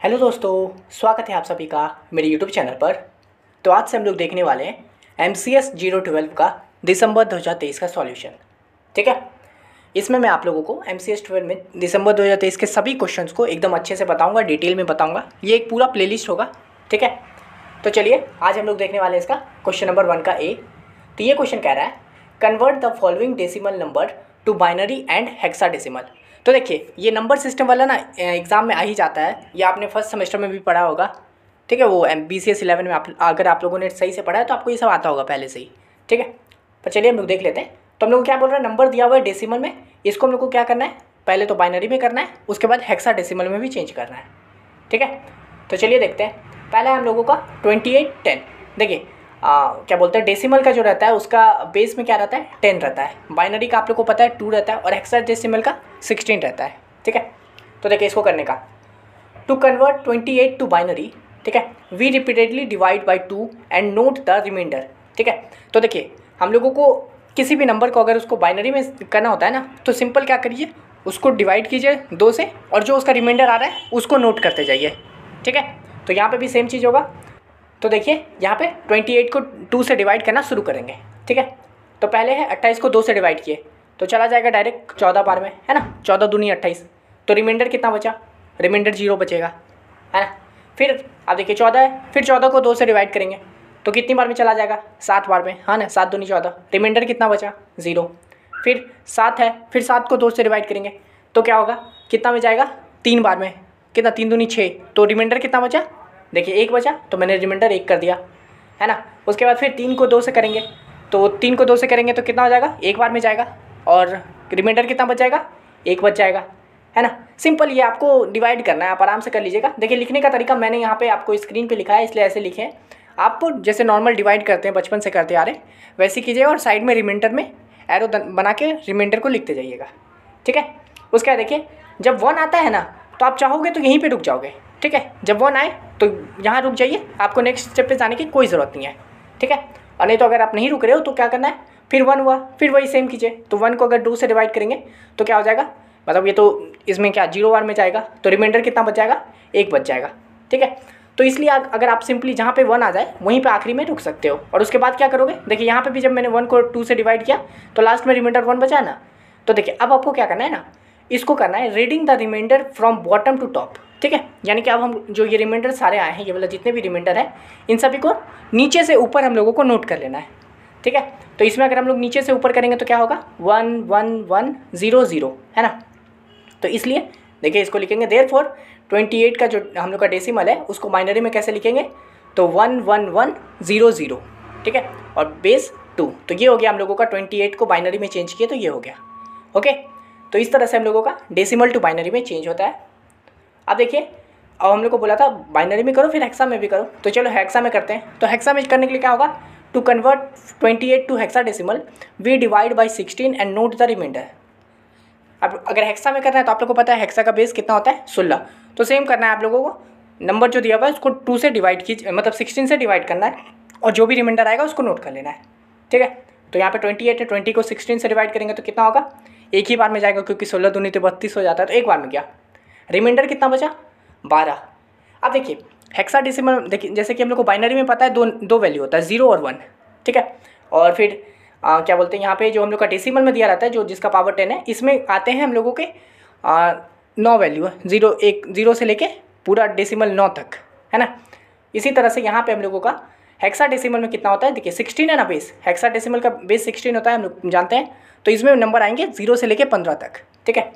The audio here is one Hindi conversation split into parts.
हेलो दोस्तों, स्वागत है आप सभी का मेरे यूट्यूब चैनल पर। तो आज से हम लोग देखने वाले हैं MCS 012 का दिसंबर 2023 का सॉल्यूशन। ठीक है, इसमें मैं आप लोगों को MCS 12 में दिसंबर 2023 के सभी क्वेश्चंस को एकदम अच्छे से बताऊंगा, डिटेल में बताऊंगा। ये एक पूरा प्लेलिस्ट होगा। ठीक है, तो चलिए आज हम लोग देखने वाले हैं इसका क्वेश्चन नंबर 1 का ए। तो ये क्वेश्चन कह रहा है convert the following decimal number two binary and hexadecimal. तो देखिए ये नंबर सिस्टम वाला ना एग्ज़ाम में आ ही जाता है, ये आपने फर्स्ट सेमेस्टर में भी पढ़ा होगा। ठीक है, वो BCS 11 में अगर आप लोगों ने सही से पढ़ा है तो आपको ये सब आता होगा पहले से ही। ठीक है, तो चलिए हम लोग देख लेते हैं। तो हम लोग क्या बोल रहे हैं, नंबर दिया हुआ है डेसिमल में, इसको हम लोग को क्या करना है, पहले तो बाइनरी में करना है, उसके बाद हेक्साडेसिमल में भी चेंज करना है। ठीक है, तो चलिए देखते हैं। पहला है हम लोगों का 2810। देखिए क्या बोलते हैं, डेसिमल का जो रहता है उसका बेस में क्या रहता है, 10 रहता है। बाइनरी का आप लोग को पता है 2 रहता है और हेक्साडेसिमल का 16 रहता है। ठीक है, तो देखिए इसको करने का, टू कन्वर्ट 28 टू बाइनरी, ठीक है, we repeatedly divide by 2 and note the reminder. ठीक है, तो देखिए हम लोगों को किसी भी नंबर को अगर उसको बाइनरी में करना होता है ना, तो सिंपल क्या करिए, उसको डिवाइड कीजिए 2 से और जो उसका रिमाइंडर आ रहा है उसको नोट करते जाइए। ठीक है, तो यहाँ पे भी सेम चीज़ होगा। तो देखिए यहाँ पे 28 को 2 से डिवाइड करना शुरू करेंगे। ठीक है, तो पहले है 28 को 2 से डिवाइड किए तो चला जाएगा डायरेक्ट 14 बार में, है ना, 14 दूनी 28। तो रिमाइंडर कितना बचा, रिमाइंडर 0 बचेगा, है ना। फिर अब देखिए 14 है, फिर 14 को 2 से डिवाइड करेंगे तो कितनी बार में चला जाएगा, 7 बार में, हाँ ना, 7 दूनी 14। रिमाइंडर कितना बचा, 0। फिर 7 है, फिर 7 को 2 से डिवाइड करेंगे तो क्या होगा, कितना में जाएगा, 3 बार में, कितना, 3 दूनी 6। तो रिमाइंडर कितना बचा, देखिए 1 बचा, तो मैंने रिमाइंडर 1 कर दिया, है ना। उसके बाद फिर 3 को 2 से करेंगे तो 3 को 2 से करेंगे तो कितना हो जाएगा, 1 बार में जाएगा और रिमाइंडर कितना बच जाएगा, 1 बच जाएगा, है ना। सिंपल, ये आपको डिवाइड करना है, आप आराम से कर लीजिएगा। देखिए लिखने का तरीका मैंने यहाँ पे आपको स्क्रीन पे लिखा है, इसलिए ऐसे लिखे हैं। आप जैसे नॉर्मल डिवाइड करते हैं, बचपन से करते आ रहे वैसे कीजिएगा और साइड में रिमाइंडर में एरो बना के रिमाइंडर को लिखते जाइएगा। ठीक है, उसके बाद देखिए जब 1 आता है ना तो आप चाहोगे तो यहीं पर रुक जाओगे। ठीक है, जब 1 आए तो यहाँ रुक जाइए, आपको नेक्स्ट स्टेप पे जाने की कोई ज़रूरत नहीं है। ठीक है, और नहीं तो अगर आप नहीं रुक रहे हो तो क्या करना है, फिर 1 हुआ, फिर वही सेम कीजिए। तो 1 को अगर 2 से डिवाइड करेंगे तो क्या हो जाएगा, मतलब ये तो इसमें क्या 0 बार में जाएगा तो रिमाइंडर कितना बच जाएगा, 1 बच जाएगा। ठीक है, तो इसलिए अगर आप सिंपली जहाँ पे 1 आ जाए वहीं पे आखिरी में रुक सकते हो। और उसके बाद क्या करोगे, देखिए यहाँ पे भी जब मैंने 1 को 2 से डिवाइड किया तो लास्ट में रिमाइंडर 1 बचा ना। तो देखिए अब आपको क्या करना है ना, इसको करना है reading the reminder from bottom to top. ठीक है, यानी कि अब हम जो ये रिमाइंडर सारे आए हैं, ये वाला जितने भी रिमाइंडर हैं, इन सभी को नीचे से ऊपर हम लोगों को नोट कर लेना है। ठीक है, तो इसमें अगर हम लोग नीचे से ऊपर करेंगे तो क्या होगा, 1 1 1 0 0, है ना। तो इसलिए देखिए इसको लिखेंगे देयरफॉर 28 का जो हम लोग का डेसिमल है उसको बाइनरी में कैसे लिखेंगे, तो 1 1 1 0 0। ठीक है, और बेस 2। तो ये हो गया हम लोगों का 28 को बाइनरी में चेंज किए तो ये हो गया। ओके, तो इस तरह से हम लोगों का डेसिमल टू बाइनरी में चेंज होता है। अब देखिए, अब हम लोग को बोला था बाइनरी में करो फिर हेक्सा में भी करो, तो चलो हेक्सा में करते हैं। तो हेक्सा में करने के लिए क्या होगा, to convert 28 to hexadecimal we divide by 16 and note the reminder. अब अगर हेक्सा में करना है तो आप लोग को पता है हेक्सा का बेस कितना होता है, 16। तो सेम करना है आप लोगों को, नंबर जो दिया हुआ है उसको 2 से डिवाइड कीजिए, मतलब 16 से डिवाइड करना है और जो भी रिमाइंडर आएगा उसको नोट कर लेना है। ठीक है, तो यहाँ पे 28 है, 20 को 16 से डिवाइड करेंगे तो कितना होगा, 1 ही बार में जाएगा क्योंकि 16 दूनी तो 32 हो जाता है, तो 1 बार में गया। रिमाइंडर कितना बचा, 12। अब देखिए हेक्साडेसिमल, देखिए जैसे कि हम लोग को बाइनरी में पता है दो वैल्यू होता है, 0 और 1। ठीक है, और फिर क्या बोलते हैं, यहाँ पे जो हम लोग का डेसिमल में दिया रहता है, जो जिसका पावर 10 है, इसमें आते हैं हम लोगों के 9 वैल्यू है, 0 से लेके पूरा डेसिमल 9 तक, है ना। इसी तरह से यहाँ पे हम लोगों का हेक्साडेसिमल में कितना होता है, देखिए 16 है ना बेस, हेक्साडेसिमल का बेस 16 होता है, हम लोग जानते हैं। तो इसमें नंबर आएंगे 0 से लेके 15 तक। ठीक है,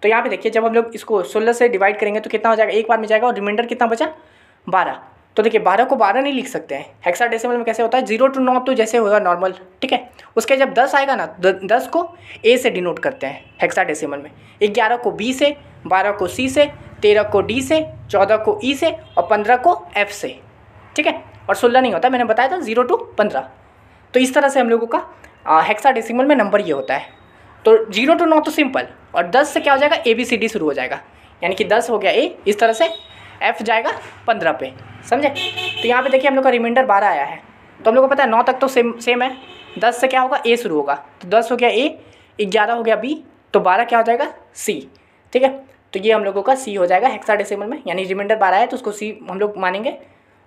तो यहाँ पे देखिए जब हम लोग इसको 16 से डिवाइड करेंगे तो कितना हो जाएगा, 1 बार में जाएगा और रिमाइंडर कितना बचा, 12। तो देखिए 12 को 12 नहीं लिख सकते हैं, हेक्साडेसिमल में कैसे होता है, 0 to 9 तो जैसे होगा नॉर्मल। ठीक है, उसके जब 10 आएगा ना, 10 को ए से डिनोट करते हैं हेक्साडेसिमल में, 11 को बी से, 12 को सी से, 13 को डी से, 14 को ई से और 15 को एफ से। ठीक है, और 16 नहीं होता, मैंने बताया था 0 to 15। तो इस तरह से हम लोगों का हेक्साडेसिमल में नंबर ये होता है। तो 0 to 9 तो सिंपल, और 10 से क्या हो जाएगा, ABCD शुरू हो जाएगा, यानी कि 10 हो गया A, इस तरह से F जाएगा 15 पे, समझे। तो यहाँ पे देखिए हम लोग का रिमाइंडर 12 आया है, तो हम लोग को पता है 9 तक तो सेम है। 10 से क्या होगा, A शुरू होगा, तो 10 हो गया A, 11 हो गया B, तो 12 क्या हो जाएगा C। ठीक है, तो ये हम लोगों का सी हो जाएगा हेक्साडेसिमल में, यानी रिमाइंडर 12 है तो उसको सी हम लोग मानेंगे।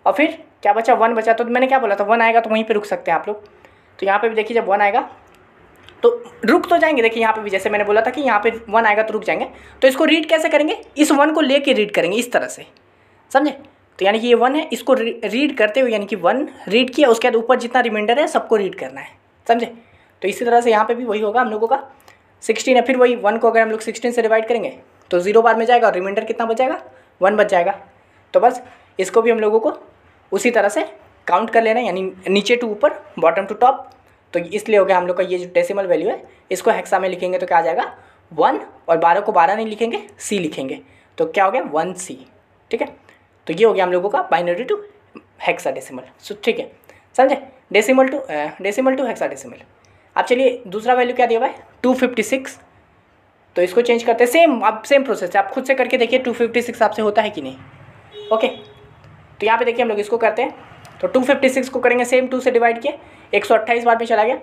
और फिर क्या बचा, 1 बचा। तो मैंने क्या बोला था, 1 आएगा तो वहीं पे रुक सकते हैं आप लोग। तो यहाँ पे भी देखिए जब 1 आएगा तो रुक तो जाएंगे। देखिए यहाँ पे भी जैसे मैंने बोला था कि यहाँ पे 1 आएगा तो रुक जाएंगे। तो इसको रीड कैसे करेंगे, इस 1 को लेके रीड करेंगे इस तरह से, समझे। तो यानी कि ये 1 है, इसको रीड करते हुए यानी कि 1 रीड किया, उसके बाद ऊपर जितना रिमाइंडर है सबको रीड करना है, समझे। तो इसी तरह से यहाँ पे भी वही होगा हम लोगों का 16 है। फिर वही 1 को अगर हम लोग 16 से डिवाइड करेंगे तो 0 बार में जाएगा और रिमाइंडर कितना बच जाएगा, 1 बच जाएगा। तो बस इसको भी हम लोगों को उसी तरह से काउंट कर लेना है, यानी नीचे टू ऊपर बॉटम टू टॉप। तो इसलिए हो गया हम लोग का ये जो डेसिमल वैल्यू है इसको हेक्सा में लिखेंगे तो क्या आ जाएगा 1, और 12 को 12 नहीं लिखेंगे सी लिखेंगे तो क्या हो गया 1C, ठीक है। तो ये हो गया हम लोगों का बाइनरी टू हेक्साडेसिमल। सो ठीक है, समझे, डेसिमल टू हेक्साडेसिमल। अब चलिए दूसरा वैल्यू क्या दिया हुआ है 256। तो इसको चेंज करते हैं, सेम अब सेम प्रोसेस है, आप खुद से करके देखिए 256 आपसे होता है कि नहीं। ओके, तो यहाँ पे देखिए हम लोग इसको करते हैं। तो 256 को करेंगे सेम 2 से डिवाइड किया, 128 बार में चला गया,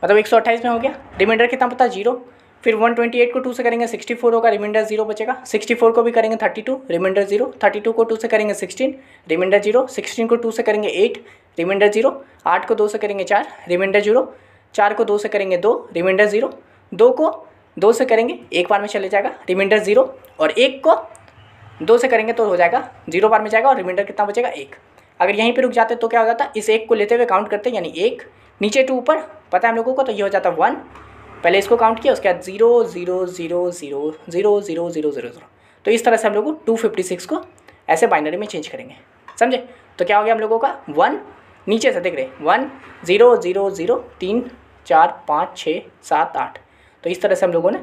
मतलब 128 में हो गया। रिमाइंडर कितना पता 0। फिर 128 को 2 से करेंगे 64 होगा, रिमाइंडर 0 बचेगा। 64 को भी करेंगे 32, रिमाइंडर 0। 32 को 2 से करेंगे 16, रिमाइंडर 0। 16 को 2 से करेंगे 8, रिमाइंडर 0। 8 को 2 से करेंगे 4, रिमाइंडर 0। 4 को 2 से करेंगे 2, रिमाइंडर 0। 2 को 2 से करेंगे 1 बार में चले जाएगा, रिमाइंडर 0। और 1 को 2 से करेंगे तो हो जाएगा 0 बार में जाएगा और रिमाइंडर कितना बचेगा 1। अगर यहीं पे रुक जाते तो क्या हो जाता, इस 1 को लेते हुए काउंट करते, यानी 1 नीचे टू ऊपर पता है हम लोगों को, तो ये हो जाता 1। पहले इसको काउंट किया, उसके बाद 0 0 0 0 0 0 0 0 0। तो इस तरह से हम लोग 256 को ऐसे बाइनरी में चेंज करेंगे, समझे। तो क्या हो गया हम लोगों का 1 नीचे से देख रहे 1 0 0 0 3 4 5 6 7 8। तो इस तरह से हम लोगों ने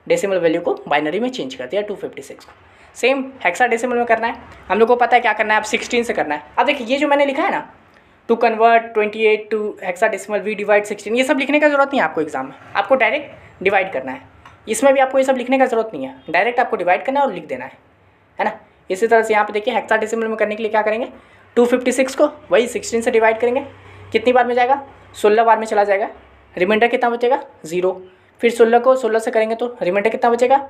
डेसिमल वैल्यू को बाइनरी में चेंज कर दिया 256 को। सेम हेक्साडेसिमल में करना है, हम लोग को पता है क्या करना है, अब 16 से करना है। अब देखिए ये जो मैंने लिखा है ना, to convert 28 to hexadecimal we divide 16, ये सब लिखने का जरूरत नहीं है आपको एग्जाम में, आपको डायरेक्ट डिवाइड करना है। इसमें भी आपको ये सब लिखने का जरूरत नहीं है, डायरेक्ट आपको डिवाइड करना है और लिख देना है ना। इसी तरह से यहाँ पे देखिए हेक्साडेसिमल में करने के लिए क्या करेंगे, 256 को वही 16 से डिवाइड करेंगे, कितनी बार में जाएगा 16 बार में चला जाएगा, रिमाइंडर कितना बचेगा 0। फिर 16 को 16 से करेंगे तो रिमाइंडर कितना बचेगा,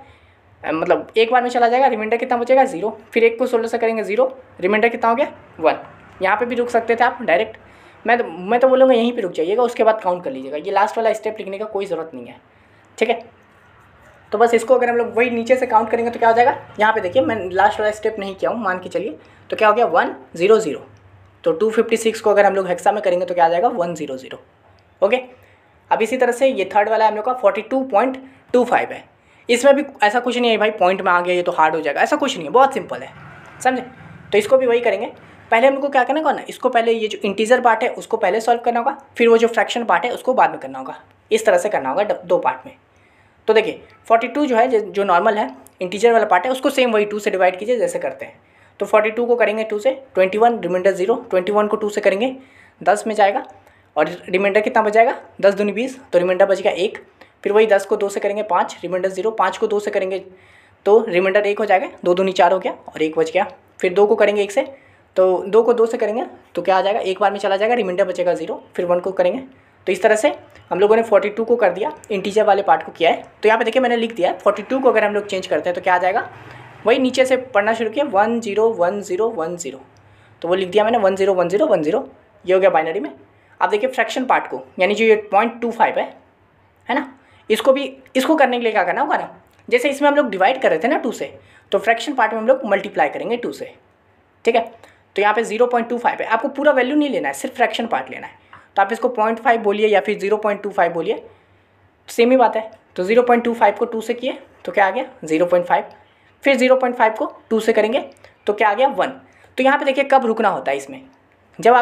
मतलब 1 बार में चला जाएगा, रिमाइंडर कितना बचेगा 0। फिर 1 को 16 से करेंगे 0, रिमाइंडर कितना हो गया 1। यहाँ पे भी रुक सकते थे आप डायरेक्ट, मैं तो बोलूँगा यहीं पे रुक जाइएगा, उसके बाद काउंट कर लीजिएगा, ये लास्ट वाला स्टेप लिखने का कोई ज़रूरत नहीं है, ठीक है। तो बस इसको अगर हम लोग वही नीचे से काउंट करेंगे तो क्या हो जाएगा, यहाँ पे देखिए मैं लास्ट वाला स्टेप नहीं किया हूँ, मान के चलिए। तो क्या हो गया 1 0 0। तो 256 को अगर हम लोग हेक्सा में करेंगे तो क्या आ जाएगा 1 0 0। ओके, अब इसी तरह से ये थर्ड वाला है हम लोग का 42.25 है। इसमें भी ऐसा कुछ नहीं है भाई पॉइंट में आ गया ये तो हार्ड हो जाएगा, ऐसा कुछ नहीं है, बहुत सिंपल है, समझे। तो इसको भी वही करेंगे, पहले हम लोग को क्या करना होगा ना, इसको पहले ये जो इंटीजर पार्ट है उसको पहले सॉल्व करना होगा, फिर वो जो फ्रैक्शन पार्ट है उसको बाद में करना होगा, इस तरह से करना होगा 2 पार्ट में। तो देखिए 42 जो है जो नॉर्मल है इंटीजर वाला पार्ट है उसको सेम वही 2 से डिवाइड कीजिए जैसे करते हैं। तो 42 को करेंगे 2 से, 21 रिमाइंडर 0। 21 को 2 से करेंगे 10 में जाएगा और रिमाइंडर कितना बच जाएगा 10 दूनी 20, तो रिमाइंडर बच गया 1। फिर वही 10 को 2 से करेंगे 5, रिमाइंडर 0। 5 को 2 से करेंगे तो रिमाइंडर 1 हो जाएगा, 2 दूनी 4 हो गया और 1 बच गया। फिर 2 को करेंगे 1 से, तो 2 को 2 से करेंगे तो क्या आ जाएगा 1 बार में चला जाएगा, रिमाइंडर बचेगा 0। फिर 1 को करेंगे, तो इस तरह से हम लोगों ने 42 को कर दिया, इंटीजर वाले पार्ट को किया है। तो यहाँ पे देखिए मैंने लिख दिया है 42 को अगर हम लोग चेंज करते हैं तो क्या आ जाएगा, वही नीचे से पढ़ना शुरू किया 1 0 1 0 1 0, तो वो लिख दिया मैंने 1 0 1 0 1 0, ये हो गया बाइनरी में। अब देखिए फ्रैक्शन पार्ट को, यानी जो ये 0.25 है ना, इसको करने के लिए क्या करना होगा ना, जैसे इसमें हम लोग डिवाइड कर रहे थे ना 2 से, तो फ्रैक्शन पार्ट में हम लोग मल्टीप्लाई करेंगे 2 से, ठीक है। तो यहाँ पे 0.25 है, आपको पूरा वैल्यू नहीं लेना है, सिर्फ फ्रैक्शन पार्ट लेना है। तो आप इसको 0.5 बोलिए या फिर 0.25 बोलिए, सेम ही बात है। तो 0.25 को 2 से किए तो क्या आ गया 0.5, फिर 0.5 को 2 से करेंगे तो क्या आ गया 1। तो यहाँ पे देखिए कब रुकना होता है इसमें, जब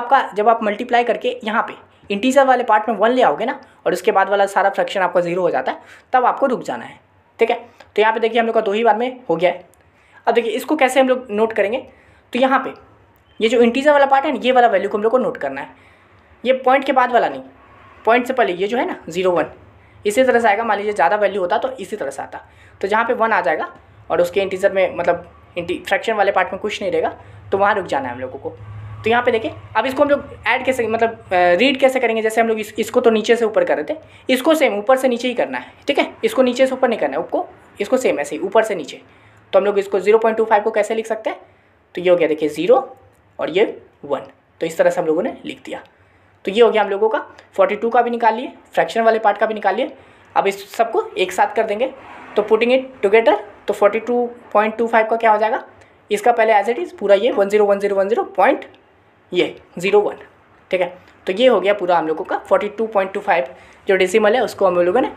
आप मल्टीप्लाई करके यहाँ पे इंटीजर वाले पार्ट में 1 ले आओगे ना और उसके बाद वाला सारा फ्रैक्शन आपका 0 हो जाता है, तब आपको रुक जाना है, ठीक है। तो यहाँ पे देखिए हम लोग का 2 ही बार में हो गया है। अब देखिए इसको कैसे हम लोग नोट करेंगे, तो यहाँ पे ये जो इंटीजर वाला पार्ट है ना, ये वाला वैल्यू को हम लोग को नोट करना है, ये पॉइंट के बाद वाला नहीं, पॉइंट से पहले ये जो है ना 0 1, इसी तरह से आएगा। मान लीजिए ज़्यादा वैल्यू होता तो इसी तरह से आता, तो जहाँ पे 1 आ जाएगा और उसके इंटीजर में मतलब फ्रैक्शन वाले पार्ट में कुछ नहीं रहेगा, तो वहाँ रुक जाना है हम लोगों को। तो यहाँ पे देखिए अब इसको हम लोग ऐड कैसे, मतलब रीड कैसे करेंगे, जैसे हम लोग इसको तो नीचे से ऊपर कर रहे थे, इसको सेम ऊपर से नीचे ही करना है, ठीक है। इसको नीचे से ऊपर नहीं करना है, इसको सेम ऐसे ही ऊपर से नीचे। तो हम लोग इसको 0.25 को कैसे लिख सकते हैं, तो ये हो गया देखिए 0 और ये 1, तो इस तरह से हम लोगों ने लिख दिया। तो ये हो गया हम लोगों का 42 का भी निकाल लिए, फ्रैक्शन वाले पार्ट का भी निकाल लिए। अब इस सबको एक साथ कर देंगे, तो पुटिंग इट टुगेदर तो 42.25 का क्या हो जाएगा, इसका पहले एज इट इज़ पूरा ये 101010 पॉइंट ये 01, ठीक है। तो ये हो गया पूरा हम लोगों का 42.25 जो डेसिमल है उसको हम लोगों ने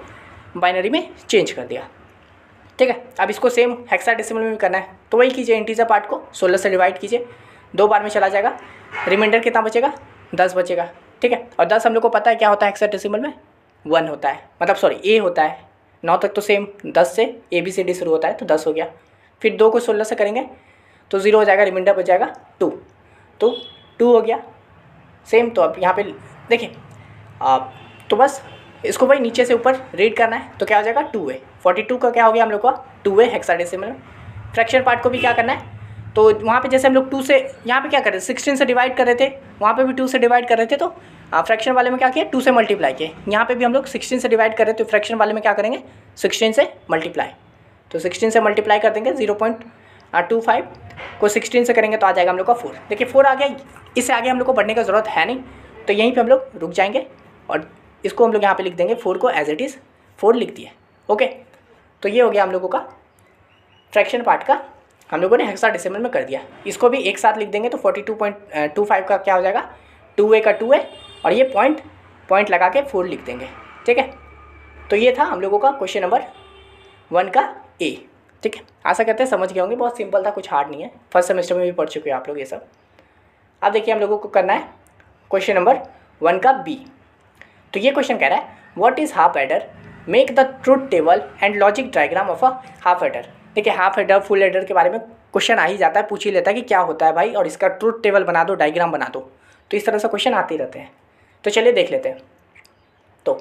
बाइनरी में चेंज कर दिया, ठीक है। अब इसको सेम हेक्साडेसिमल में भी करना है, तो वही कीजिए, इंटीजर पार्ट को 16 से डिवाइड कीजिए, 2 बार में चला जाएगा, रिमाइंडर कितना बचेगा, 10 बचेगा, ठीक है। और 10 हम लोग को पता है क्या होता है हेक्साडेसिमल में, 1 होता है, मतलब सॉरी ए होता है, 9 तक तो सेम 10 से ABCD शुरू होता है, तो 10 हो गया। फिर 2 को 16 से करेंगे तो 0 हो जाएगा, रिमाइंडर बच जाएगा 2, तो 2 हो गया सेम। तो अब यहाँ पे देखिए तो बस इसको भाई नीचे से ऊपर रीड करना है, तो क्या हो जाएगा 2A। 42 का क्या हो गया हम लोग का 2A हेक्साडेसिमल में। फ्रैक्शन पार्ट को भी क्या करना है, तो वहाँ पे जैसे हम लोग 2 से यहाँ पे क्या कर रहे थे 16 से डिवाइड कर रहे थे, वहाँ पे भी 2 से डिवाइड कर रहे थे, तो फ्रैक्शन वाले में क्या किया 2 से मल्टीप्लाई किए। यहाँ पे भी हम लोग 16 से डिवाइड कर रहे थे, तो फ्रैक्शन वाले में क्या करेंगे 16 से मल्टीप्लाई, तो 16 से मल्टीप्लाई कर देंगे, 0.25 को 16 से करेंगे तो आ जाएगा हम लोग का 4। देखिए 4 आ गया, इससे आगे हम लोग को बढ़ने का ज़रूरत है नहीं, तो यहीं पर हम लोग रुक जाएंगे और इसको हम लोग यहाँ पे लिख देंगे 4 को एज इट इज़ 4 लिख दिए, ओके। तो ये हो गया हम लोगों का फ्रैक्शन पार्ट का, हम लोगों ने हेक्साडेसिमल में कर दिया। इसको भी एक साथ लिख देंगे तो 42.25 का क्या हो जाएगा 2A का 2A, और ये पॉइंट लगा के 4 लिख देंगे, ठीक है। तो ये था हम लोगों का क्वेश्चन नंबर 1 का A, ठीक है। आशा करते हैं समझ गए होंगे, बहुत सिंपल था, कुछ हार्ड नहीं है, फर्स्ट सेमेस्टर में भी पढ़ चुके हो आप लोग ये सब। अब देखिए हम लोगों को करना है क्वेश्चन नंबर 1 का B। तो ये क्वेश्चन कह रहा है what is half adder, make the truth table and logic diagram of a half adder. देखिए हाफ एडर फुल एडर के बारे में क्वेश्चन आ ही जाता है, पूछ ही लेता है कि क्या होता है भाई, और इसका ट्रुथ टेबल बना दो, डायग्राम बना दो, तो इस तरह से क्वेश्चन आते रहते हैं। तो चलिए देख लेते हैं। तो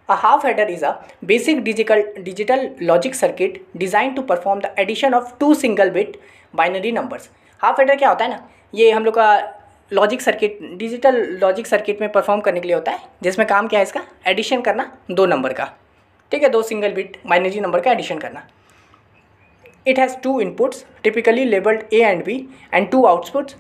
a half adder is a basic digital logic circuit design to perform the addition of 2 single bit binary numbers. Half adder क्या होता है ना, ये हम लोग का logic circuit, digital logic circuit में परफॉर्म करने के लिए होता है, जिसमें काम क्या है इसका एडिशन करना 2 नंबर का, ठीक है, 2 सिंगल बिट बाइनरी नंबर का एडिशन करना। It has 2 inputs typically labelled A and B and 2 outputs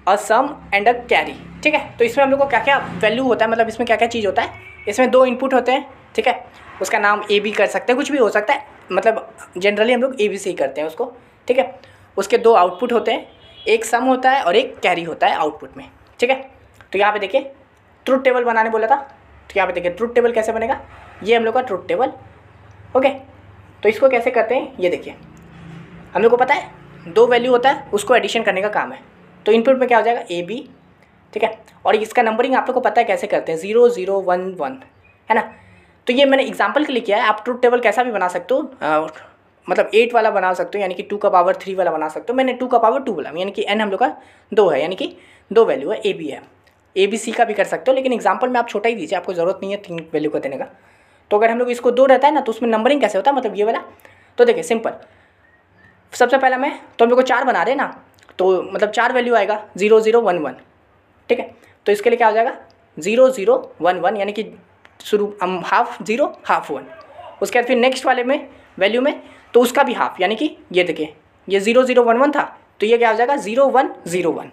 a sum and a carry, ठीक है। तो इसमें हम लोग को क्या क्या वैल्यू होता है, मतलब इसमें क्या क्या चीज़ होता है, इसमें 2 इनपुट होते हैं, ठीक है, उसका नाम AB कर सकते हैं, कुछ भी हो सकता है, मतलब जनरली हम लोग ABC ही करते हैं उसको, ठीक है। उसके 2 आउटपुट होते हैं, एक सम होता है और एक कैरी होता है आउटपुट में, ठीक है। तो यहाँ पे देखिए ट्रुथ टेबल बनाने बोला था, तो यहाँ पे देखिए ट्रुथ टेबल कैसे बनेगा, ये हम लोग का ट्रुथ टेबल, ओके। तो इसको कैसे करते हैं, ये देखिए हम लोग को पता है 2 वैल्यू होता है, उसको एडिशन करने का काम है। तो इनपुट में क्या हो जाएगा AB, ठीक है, और इसका नंबरिंग आप लोग को पता है कैसे करते हैं 0 0 1 1, है ना। तो ये मैंने एग्जाम्पल के लिए किया है, आप ट्रुथ टेबल कैसा भी बना सकते हो, मतलब 8 वाला बना सकते हो, यानी कि 2 का पावर 3 वाला बना सकते हो। मैंने 2 का पावर 2 बोला, यानी कि n हम लोग का 2 है, यानी कि 2 वैल्यू है, AB है, ABC का भी कर सकते हो, लेकिन एग्जाम्पल में आप छोटा ही दीजिए, आपको ज़रूरत नहीं है 3 वैल्यू का देने का। तो अगर हम लोग इसको 2 रहता है ना, तो उसमें नंबरिंग कैसे होता है, मतलब ये वाला, तो देखिए सिंपल, सबसे पहला मैं तो हम लोग को 4 बना रहे हैं ना, तो मतलब 4 वैल्यू आएगा 0 0 1 1, ठीक है। तो इसके लिए क्या हो जाएगा 0 0 1 1, यानी कि शुरू हम हाफ 0 हाफ 1, उसके बाद फिर नेक्स्ट वाले में वैल्यू में तो उसका भी हाफ, यानी कि ये देखिए ये 0 0 1 1 था, तो ये क्या हो जाएगा 0 1 0 1,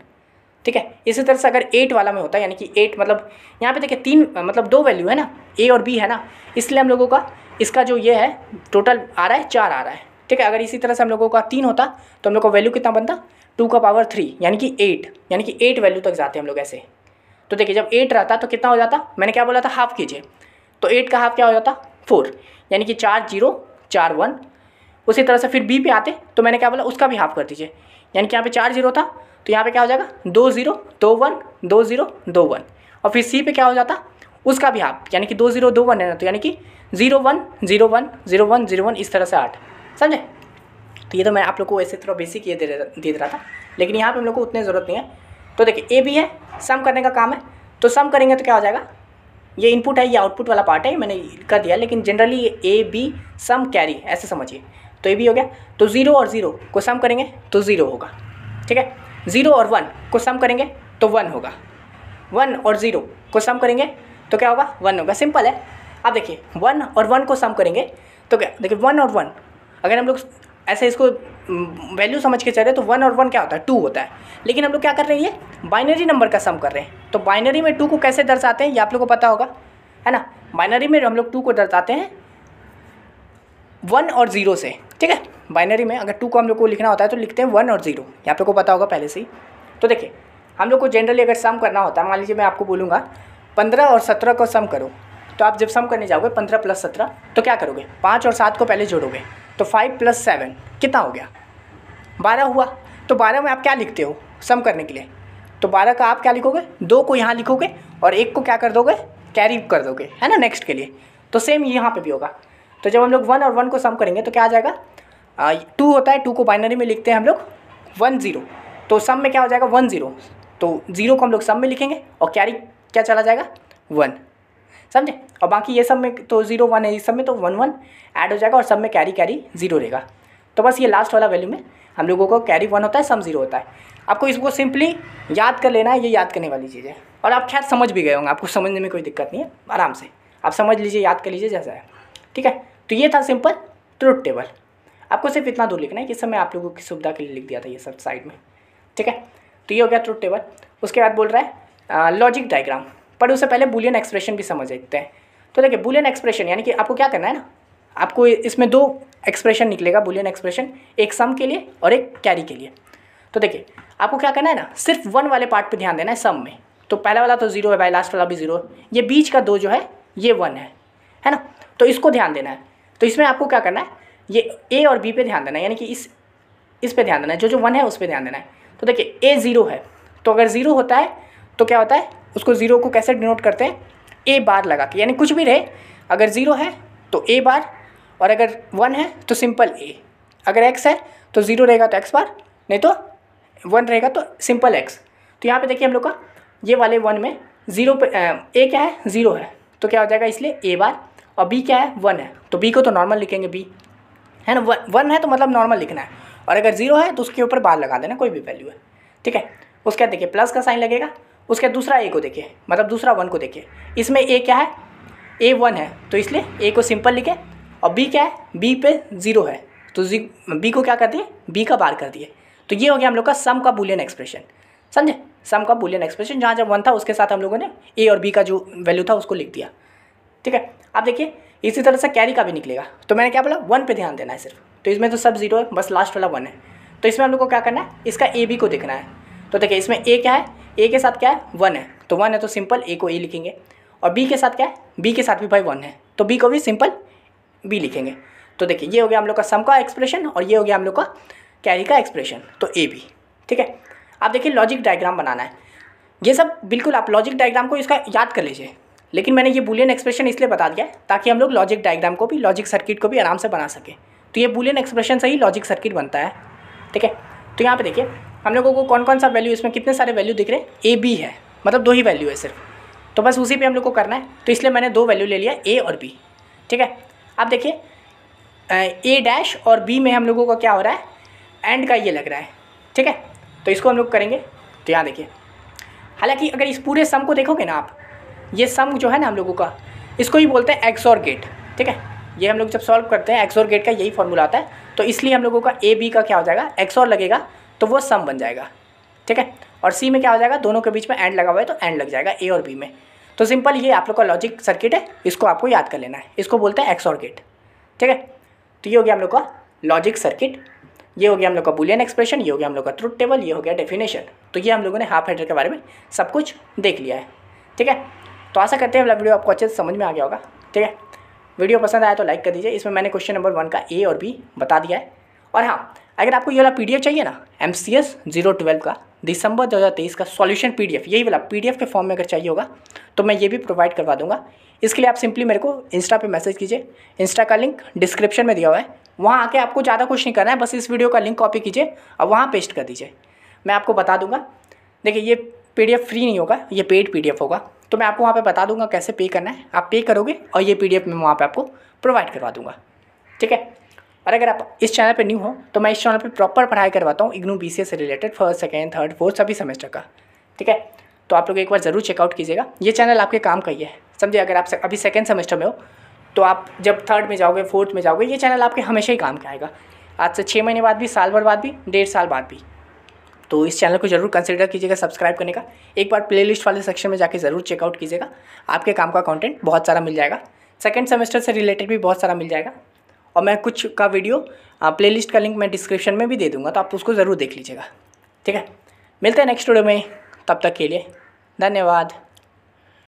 ठीक है। इसी तरह से अगर 8 वाला में होता है, यानी कि 8 मतलब यहाँ पे देखिए 3 मतलब 2 वैल्यू है ना, A और B है ना, इसलिए हम लोगों का इसका जो ये है टोटल आ रहा है 4 आ रहा है, ठीक है। अगर इसी तरह से हम लोगों का 3 होता तो हम लोग का वैल्यू कितना बनता 2 का पावर 3, यानी कि 8, यानी कि 8 वैल्यू तक जाते हैं हम लोग ऐसे। तो देखिए जब 8 रहता तो कितना हो जाता, मैंने क्या बोला था हाफ कीजिए, तो 8 का हाफ क्या हो जाता 4, यानी कि 4 0 4 1। उसी तरह से फिर B पे आते तो मैंने क्या बोला उसका भी हाफ कर दीजिए, यानी कि यहाँ पे 4 0 था, तो यहाँ पे क्या हो जाएगा 2 0 2 1 2 0 2 1, और फिर C पे क्या हो जाता उसका भी हाफ, यानी कि 2 0 2 1 है ना, तो यानी कि 0 1 0 1 0 1 0 1, इस तरह से 8, समझे। तो ये तो मैं आप लोग को ऐसे थोड़ा बेसिक ये दे रहा था, लेकिन यहाँ पे हम लोग को उतनी ज़रूरत नहीं है। तो देखिए A B है, सम करने का काम है, तो सम करेंगे तो क्या हो जाएगा, ये इनपुट है, ये आउटपुट वाला पार्ट है, मैंने कर दिया, लेकिन generally A B sum carry ऐसे समझिए। तो ये भी हो गया, तो 0 और 0 को सम करेंगे तो 0 होगा, ठीक है। 0 और 1 को सम करेंगे तो 1 होगा, 1 और 0 को सम करेंगे तो क्या होगा 1 होगा, सिंपल है। अब देखिए 1 और 1 को सम करेंगे तो क्या, देखिए 1 और 1 अगर हम लोग ऐसे इसको वैल्यू समझ के चल रहे तो 1 और 1 क्या होता है, 2 होता है। लेकिन हम लोग क्या कर रहे हैं, ये बाइनरी नंबर का सम कर रहे हैं। तो बाइनरी में 2 को कैसे दर्शाते हैं ये आप लोग को पता होगा, है ना। बाइनरी में हम लोग 2 को दर्शाते हैं 1 और 0 से, ठीक है। बाइनरी में अगर 2 को हम लोग को लिखना होता है तो लिखते हैं 1 और 0, ये आप लोग को पता होगा पहले से ही। तो देखिए हम लोग को जनरली अगर सम करना होता है, मान लीजिए मैं आपको बोलूँगा 15 और 17 को सम करो, तो आप जब सम करने जाओगे 15 + 17 तो क्या करोगे, 5 और 7 को पहले जोड़ोगे, तो 5 + 7 कितना हो गया, 12 हुआ। तो 12 में आप क्या लिखते हो सम करने के लिए, तो 12 का आप क्या लिखोगे, 2 को यहाँ लिखोगे और 1 को क्या कर दोगे, कैरी कर दोगे, है ना, नेक्स्ट के लिए। तो सेम यहाँ पे भी होगा। तो जब हम लोग 1 और 1 को सम करेंगे तो क्या आ जाएगा, 2 होता है, 2 को बाइनरी में लिखते हैं हम लोग 1 0, तो सम में क्या हो जाएगा 1 0, तो 0 को हम लोग सम में लिखेंगे और कैरी क्या चला जाएगा 1, समझे। और बाकी ये सब में तो 0 1 है, इस सब में तो 1 1 ऐड हो जाएगा और सब में कैरी 0 रहेगा। तो बस ये लास्ट वाला वैल्यू में हम लोगों को कैरी 1 होता है, सम 0 होता है। आपको इसको सिंपली याद कर लेना है, ये याद करने वाली चीज़ है। और आप खैर समझ भी गए होंगे, आपको समझने में कोई दिक्कत नहीं है, आराम से आप समझ लीजिए, याद कर लीजिए जैसा है, ठीक है। तो ये था सिंपल ट्रुथ टेबल। आपको सिर्फ इतना दूर लिखना है, ये सब मैं आप लोगों की सुविधा के लिए लिख दिया था ये सब साइड में, ठीक है। तो ये हो गया ट्रुथ टेबल। उसके बाद बोल रहा है लॉजिक डायग्राम, पर उससे पहले बूलियन एक्सप्रेशन भी समझ लेते हैं। तो देखिए बूलियन एक्सप्रेशन यानी कि आपको क्या करना है ना, आपको इसमें 2 एक्सप्रेशन निकलेगा बूलियन एक्सप्रेशन, एक सम के लिए और एक कैरी के लिए। तो देखिए आपको क्या करना है ना, सिर्फ 1 वाले पार्ट पे ध्यान देना है सम में। तो पहला वाला तो 0 है भाई, लास्ट वाला भी 0, ये बीच का 2 जो है ये 1 है ना। तो इसको ध्यान देना है। तो इसमें आपको क्या करना है, ये ए और बी पे ध्यान देना है, यानी कि इस पे ध्यान देना है, जो 1 है उस पर ध्यान देना है। तो देखिए ए 0 है, तो अगर 0 होता है तो क्या होता है, उसको 0 को कैसे डिनोट करते हैं, ए बार लगा के, यानी कुछ भी रहे, अगर 0 है तो ए बार, और अगर 1 है तो सिंपल ए, अगर x है तो 0 रहेगा तो x बार, नहीं तो 1 रहेगा तो सिंपल x। तो यहाँ पे देखिए हम लोग का ये वाले 1 में 0 पे a क्या है, 0 है, तो क्या हो जाएगा इसलिए a बार, और b क्या है 1 है, तो b को तो नॉर्मल लिखेंगे b, है ना। 1 है तो मतलब नॉर्मल लिखना है, और अगर 0 है तो उसके ऊपर बार लगा देना, कोई भी वैल्यू है, ठीक है। उसके बाद देखिए प्लस का साइन लगेगा, उसके बाद दूसरा a को देखिए, मतलब दूसरा 1 को देखिए, इसमें a क्या है, a 1 है, तो इसलिए a को सिंपल लिखे, और b क्या है, b पे 0 है, तो b को क्या कर दिए, b का बार कर दिए। तो ये हो गया हम लोग का सम का बूलियन एक्सप्रेशन, समझे, सम का बूलियन एक्सप्रेशन, जहाँ जब 1 था उसके साथ हम लोगों ने a और b का जो वैल्यू था उसको लिख दिया, ठीक है। आप देखिए इसी तरह से कैरी का भी निकलेगा। तो मैंने क्या बोला, 1 पे ध्यान देना है सिर्फ, तो इसमें तो सब 0 है, बस लास्ट वाला 1 है। तो इसमें हम लोग को क्या करना है, इसका ए बी को देखना है। तो देखिए इसमें ए क्या है, ए के साथ क्या है 1 है, तो 1 है तो सिंपल ए को ए लिखेंगे, और बी के साथ क्या है, बी के साथ भी भाई 1 है, तो बी को भी सिंपल बी लिखेंगे। तो देखिए ये हो गया हम लोग का सम का एक्सप्रेशन, और ये हो गया हम लोग का कैरी का एक्सप्रेशन, तो ए बी, ठीक है। आप देखिए लॉजिक डायग्राम बनाना है, ये सब बिल्कुल आप लॉजिक डायग्राम को इसका याद कर लीजिए, लेकिन मैंने ये बूलियन एक्सप्रेशन इसलिए बता दिया है ताकि हम लोग लॉजिक डायग्राम को भी, लॉजिक सर्किट को भी आराम से बना सकें। तो ये बूलियन एक्सप्रेशन से ही लॉजिक सर्किट बनता है, ठीक है। तो यहाँ पे देखिए हम लोगों को कौन कौन सा वैल्यू, इसमें कितने सारे वैल्यू दिख रहे हैं, ए बी है, मतलब 2 ही वैल्यू है सिर्फ, तो बस उसी पे हम लोग को करना है। तो इसलिए मैंने 2 वैल्यू ले लिया, ए और बी, ठीक है। अब देखिए ए डैश और बी में हम लोगों का क्या हो रहा है, एंड का ये लग रहा है, ठीक है। तो इसको हम लोग करेंगे। तो यहाँ देखिए, हालांकि अगर इस पूरे सम को देखोगे ना आप, ये सम जो है ना हम लोगों का, इसको ही बोलते हैं एक्सॉर गेट, ठीक है। ये हम लोग जब सॉल्व करते हैं एक्सॉर गेट का यही फॉर्मूला आता है, तो इसलिए हम लोगों का ए बी का क्या हो जाएगा, एक्सॉर लगेगा तो वो सम बन जाएगा, ठीक है। और सी में क्या हो जाएगा, दोनों के बीच में एंड लगा हुआ है तो एंड लग जाएगा ए और बी में। तो सिंपल ये आप लोग का लॉजिक सर्किट है, इसको आपको याद कर लेना है, इसको बोलते हैं एक्सॉर गेट, ठीक है। तो ये हो गया हम लोग का लॉजिक सर्किट, ये हो गया हम लोग का बूलियन एक्सप्रेशन, ये हो गया हम लोग का ट्रुथ टेबल, ये हो गया डेफिनेशन। तो ये हम लोगों ने हाफ हेडर के बारे में सब कुछ देख लिया है, ठीक है। तो आशा करते हैं वीडियो आपको अच्छे से समझ में आ गया होगा, ठीक है। वीडियो पसंद आया तो लाइक कर दीजिए। इसमें मैंने क्वेश्चन नंबर 1 का ए और बी बता दिया है। और हाँ, अगर आपको ये वाला PDF चाहिए ना, MCS 012 का दिसंबर 2023 का सॉल्यूशन PDF, यही वाला PDF के फॉर्म में अगर चाहिए होगा तो मैं ये भी प्रोवाइड करवा दूंगा। इसके लिए आप सिंपली मेरे को इंस्टा पे मैसेज कीजिए, इंस्टा का लिंक डिस्क्रिप्शन में दिया हुआ है, वहाँ आके आपको ज़्यादा कुछ नहीं करना है, बस इस वीडियो का लिंक कॉपी कीजिए और वहाँ पेस्ट कर दीजिए, मैं आपको बता दूंगा। देखिए ये PDF फ्री नहीं होगा, ये पेड PDF होगा, तो मैं आपको वहाँ पे बता दूंगा कैसे पे करना है, आप पे करोगे और ये PDF मैं वहाँ पे आपको प्रोवाइड करवा दूंगा, ठीक है। और अगर आप इस चैनल पे न्यू हो तो मैं इस चैनल पे प्रॉपर पढ़ाई करवाता हूँ इग्नू BCS से related, 1st, 2nd, 3rd, 4th सभी सेमेस्टर का, ठीक है। तो आप लोग एक बार ज़रूर चेकआउट कीजिएगा, ये चैनल आपके काम का ही है, समझिए। अगर आप अभी 2nd सेमेस्टर में हो तो आप जब 3rd में जाओगे, 4th में जाओगे, ये चैनल आपके हमेशा ही काम का आएगा। आज से 6 महीने बाद भी, साल भर बाद भी, 1.5 साल बाद भी। तो इस चैनल को ज़रूर कंसिडर कीजिएगा सब्सक्राइब करने का। एक बार प्लेलिस्ट वाले सेक्शन में जाके ज़रूर चेकआउट कीजिएगा, आपके काम का कंटेंट बहुत सारा मिल जाएगा। सेकंड सेमेस्टर से रिलेटेड भी बहुत सारा मिल जाएगा, और मैं कुछ का वीडियो प्लेलिस्ट का लिंक मैं डिस्क्रिप्शन में भी दे दूँगा, तो आप उसको ज़रूर देख लीजिएगा। ठीक है, मिलते हैं नेक्स्ट वीडियो में, तब तक के लिए धन्यवाद।